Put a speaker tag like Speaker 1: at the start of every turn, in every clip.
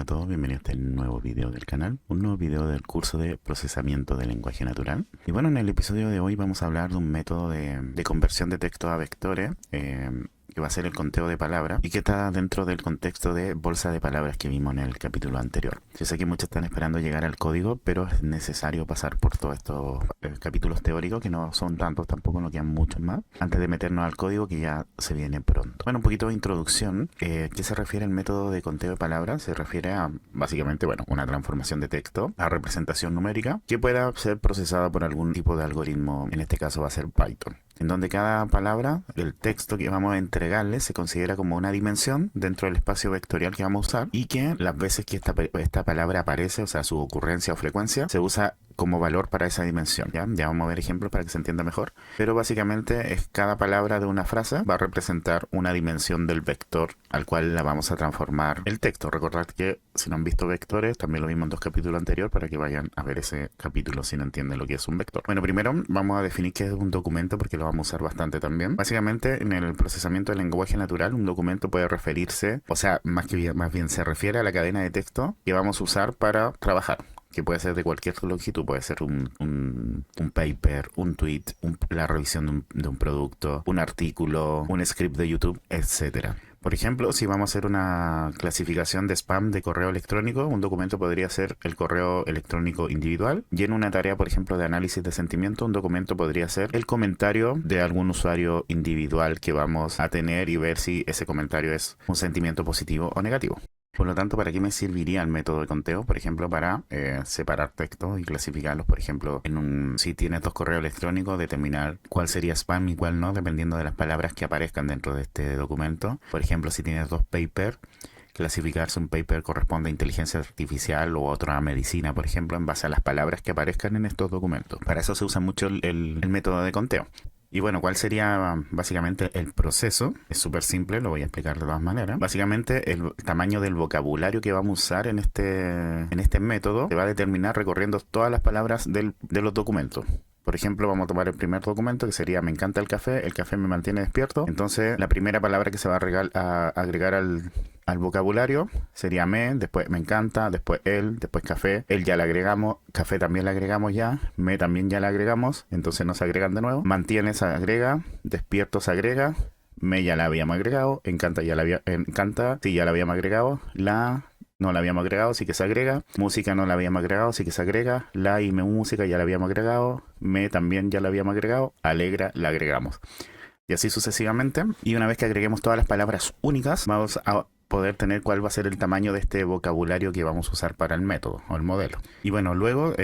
Speaker 1: a todos, bienvenidos a este nuevo video del canal, un nuevo video del curso de procesamiento del lenguaje natural. Y bueno, en el episodio de hoy vamos a hablar de un método de conversión de texto a vectores, que va a ser el conteo de palabras y que está dentro del contexto de bolsa de palabras que vimos en el capítulo anterior. Yo sé que muchos están esperando llegar al código, pero es necesario pasar por todos estos capítulos teóricos, que no son tantos, tampoco nos quedan muchos más, antes de meternos al código que ya se viene pronto. Bueno, un poquito de introducción. ¿Qué se refiere al método de conteo de palabras? Se refiere a, básicamente, bueno, una transformación de texto a representación numérica que pueda ser procesada por algún tipo de algoritmo, en este caso va a ser Python, en donde cada palabra del texto que vamos a entregarle se considera como una dimensión dentro del espacio vectorial que vamos a usar, y que las veces que esta palabra aparece, o sea, su ocurrencia o frecuencia, se usa como valor para esa dimensión. Ya vamos a ver ejemplos para que se entienda mejor, pero básicamente es cada palabra de una frase va a representar una dimensión del vector al cual la vamos a transformar el texto. Recordad que si no han visto vectores, también lo vimos en 2 capítulos anteriores, para que vayan a ver ese capítulo si no entienden lo que es un vector. Bueno, primero vamos a definir qué es un documento, porque lo vamos a usar bastante también. Básicamente, en el procesamiento del lenguaje natural, un documento puede referirse, o sea, más bien se refiere a la cadena de texto que vamos a usar para trabajar, que puede ser de cualquier longitud, puede ser un paper, un tweet, la revisión de un producto, un artículo, un script de YouTube, etcétera. Por ejemplo, si vamos a hacer una clasificación de spam de correo electrónico, un documento podría ser el correo electrónico individual, y en una tarea, por ejemplo, de análisis de sentimiento, un documento podría ser el comentario de algún usuario individual que vamos a tener y ver si ese comentario es un sentimiento positivo o negativo. Por lo tanto, ¿para qué me serviría el método de conteo? Por ejemplo, para separar textos y clasificarlos. Por ejemplo, si tienes 2 correos electrónicos, determinar cuál sería spam y cuál no, dependiendo de las palabras que aparezcan dentro de este documento. Por ejemplo, si tienes 2 papers, clasificar si un paper corresponde a inteligencia artificial o otra medicina, por ejemplo, en base a las palabras que aparezcan en estos documentos. Para eso se usa mucho el método de conteo. Y bueno, ¿cuál sería básicamente el proceso? Es súper simple, lo voy a explicar de todas maneras. Básicamente, el tamaño del vocabulario que vamos a usar en este método se va a determinar recorriendo todas las palabras de los documentos. Por ejemplo, vamos a tomar el primer documento, que sería: me encanta el café me mantiene despierto. Entonces, la primera palabra que se va a agregar al vocabulario sería me, después me encanta, después él, después café. Él ya le agregamos, café también le agregamos ya, me también ya le agregamos, entonces no se agregan de nuevo. Mantiene se agrega, despierto se agrega, me ya la habíamos agregado, encanta sí ya la habíamos agregado, no la habíamos agregado, sí que se agrega. Música no la habíamos agregado, sí que se agrega. La y me música ya la habíamos agregado. Me también ya la habíamos agregado. Alegra la agregamos. Y así sucesivamente. Y una vez que agreguemos todas las palabras únicas, vamos a poder tener cuál va a ser el tamaño de este vocabulario que vamos a usar para el método o el modelo. Y bueno, luego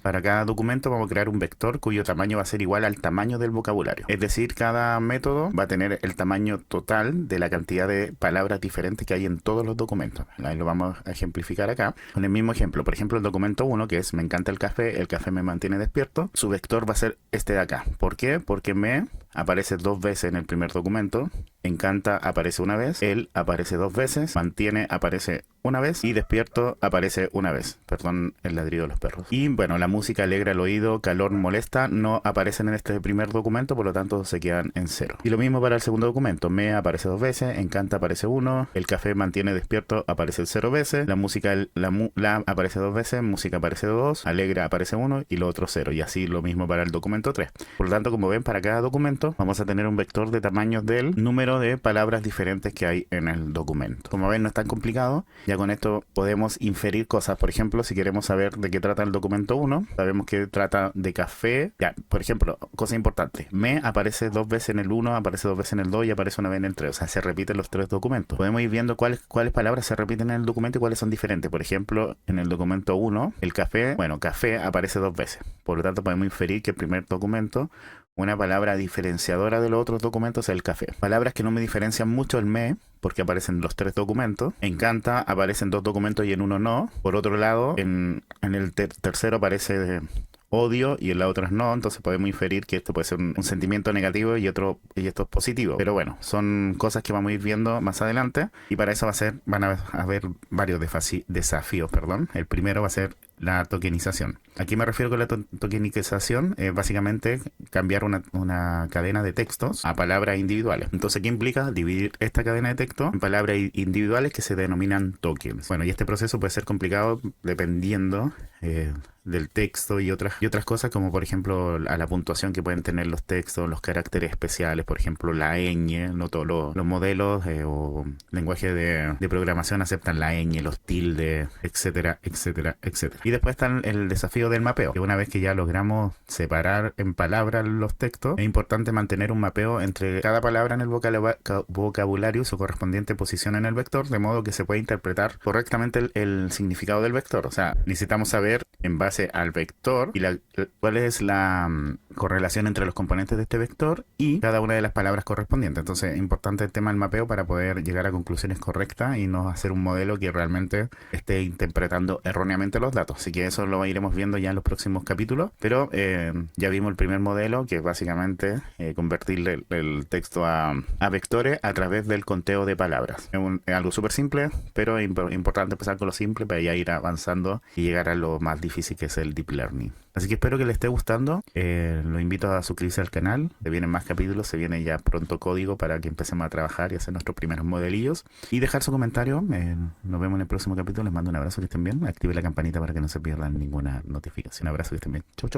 Speaker 1: para cada documento vamos a crear un vector cuyo tamaño va a ser igual al tamaño del vocabulario. Es decir, cada método va a tener el tamaño total de la cantidad de palabras diferentes que hay en todos los documentos. Ahí lo vamos a ejemplificar acá con el mismo ejemplo. Por ejemplo, el documento 1, que es me encanta el café me mantiene despierto, su vector va a ser este de acá. ¿Por qué? Porque me aparece 2 veces en el primer documento, encanta aparece una vez, él aparece 2 veces, mantiene aparece una vez y despierto aparece una vez. Perdón el ladrido de los perros. Y bueno, la música alegra el oído, calor molesta, no aparecen en este primer documento, por lo tanto se quedan en 0. Y lo mismo para el segundo documento. Me aparece 2 veces, encanta aparece 1, el café mantiene despierto aparece 0 veces, la música la aparece 2 veces, música aparece 2, alegra aparece 1 y lo otro 0. Y así lo mismo para el documento 3. Por lo tanto, como ven, para cada documento vamos a tener un vector de tamaños del número de palabras diferentes que hay en el documento. Como ven, no es tan complicado. Ya con esto podemos inferir cosas. Por ejemplo, si queremos saber de qué trata el documento 1, sabemos que trata de café. Ya, por ejemplo, cosa importante: me aparece 2 veces en el 1, aparece 2 veces en el 2 y aparece una vez en el 3. O sea, se repiten los 3 documentos. Podemos ir viendo cuáles palabras se repiten en el documento y cuáles son diferentes. Por ejemplo, en el documento 1, el café, café aparece 2 veces. Por lo tanto, podemos inferir que el primer documento, una palabra diferenciadora de los otros documentos, es el café. Palabras que no me diferencian mucho: el me, porque aparecen los 3 documentos. Encanta aparecen 2 documentos y en uno no. Por otro lado, en el tercero aparece odio y en la otra no. Entonces podemos inferir que esto puede ser un sentimiento negativo y esto es positivo. Pero bueno, son cosas que vamos a ir viendo más adelante, y para eso van a haber varios desafíos. El primero va a ser la tokenización. ¿A qué me refiero con la tokenización? Básicamente cambiar una cadena de textos a palabras individuales. Entonces, ¿qué implica? Dividir esta cadena de texto en palabras individuales que se denominan tokens. Bueno, y este proceso puede ser complicado dependiendo del texto y otras cosas, como por ejemplo a la puntuación que pueden tener los textos, los caracteres especiales, por ejemplo la ñ. No todos los modelos o lenguajes de programación aceptan la ñ, los tildes, etcétera, etcétera, etcétera. Y después está el desafío del mapeo, que una vez que ya logramos separar en palabras los textos, es importante mantener un mapeo entre cada palabra en el vocabulario y su correspondiente posición en el vector, de modo que se pueda interpretar correctamente el significado del vector. O sea, necesitamos saber en base al vector y cuál es la correlación entre los componentes de este vector y cada una de las palabras correspondientes. Entonces es importante el tema del mapeo para poder llegar a conclusiones correctas y no hacer un modelo que realmente esté interpretando erróneamente los datos. Así que eso lo iremos viendo ya en los próximos capítulos, pero ya vimos el primer modelo, que es básicamente convertir el texto a vectores a través del conteo de palabras. Es algo súper simple, pero es importante empezar con lo simple para ya ir avanzando y llegar a lo más difícil, que es el deep learning. Así que espero que les esté gustando. Lo invito a suscribirse al canal. Se vienen más capítulos, se viene ya pronto código para que empecemos a trabajar y hacer nuestros primeros modelillos. Y dejar su comentario. Nos vemos en el próximo capítulo. Les mando un abrazo, que estén bien. Active la campanita para que no se pierdan ninguna notificación. Un abrazo, que estén bien. Chau, chau.